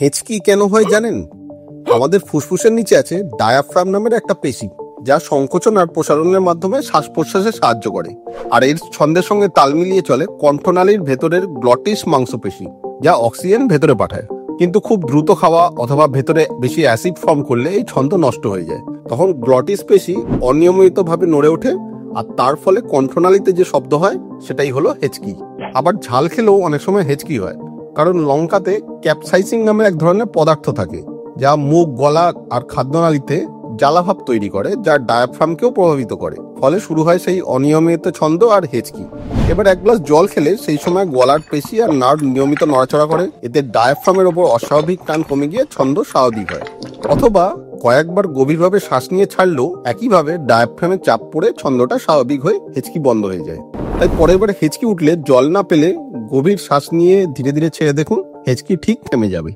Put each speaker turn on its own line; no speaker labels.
হেঁচকি কেন হয় জানেন? আমাদের ফুসফুসের নিচে আছে ডায়াফ্রাম নামের একটা পেশি, যা সংকোচন আর প্রসারণের মাধ্যমে শ্বাস প্রশ্বাসে সাহায্য করে। আর এর ছন্দের সঙ্গে তাল মিলিয়ে চলে কণ্ঠনালীর ভেতরের গ্লটিস মাংসপেশি, যা অক্সিজেন ভেতরে পাঠায়। কিন্তু খুব দ্রুত খাওয়া অথবা ভেতরে বেশি অ্যাসিড ফর্ম করলে এই ছন্দ নষ্ট হয়ে যায়। তখন গ্লটিস পেশি অনিয়মিতভাবে নড়ে ওঠে, আর তার ফলে কণ্ঠনালীতে যে শব্দ হয় সেটাই হলো হেঁচকি। আবার ঝাল খেলেও অনেক সময় হেঁচকি হয়, কারণ লঙ্কাতে ক্যাপসাইসিন নামের এক ধরনের পদার্থ থাকে, যা মুখ, গলা আর খাদ্যনালীতে জ্বালাভাব তৈরি করে, যা ডায়াফ্রামকেও প্রভাবিত করে। ফলে শুরু হয় সেই অনিয়মিত ছন্দ আর হেঁচকি। এবার এক গ্লাস জল খেলে সেই সময় গলার পেশি আর নার্ভ নিয়মিত নড়াচড়া করে, এতে ডায়াফ্রামের ওপর অস্বাভাবিক টান কমে গিয়ে ছন্দ স্বাভাবিক হয়। অথবা কয়েকবার গভীরভাবে শ্বাস নিয়ে ছাড়লেও একইভাবে ডায়াফ্রামে চাপ পড়ে ছন্দটা স্বাভাবিক হয়ে হেঁচকি বন্ধ হয়ে যায়। তাই পরের বারে হেঁচকি উঠলে জল না পেলে গভীর শ্বাস নিয়ে ধীরে ধীরে ছেড়ে দেখুন, হেঁচকি ঠিক থেমে যাবে।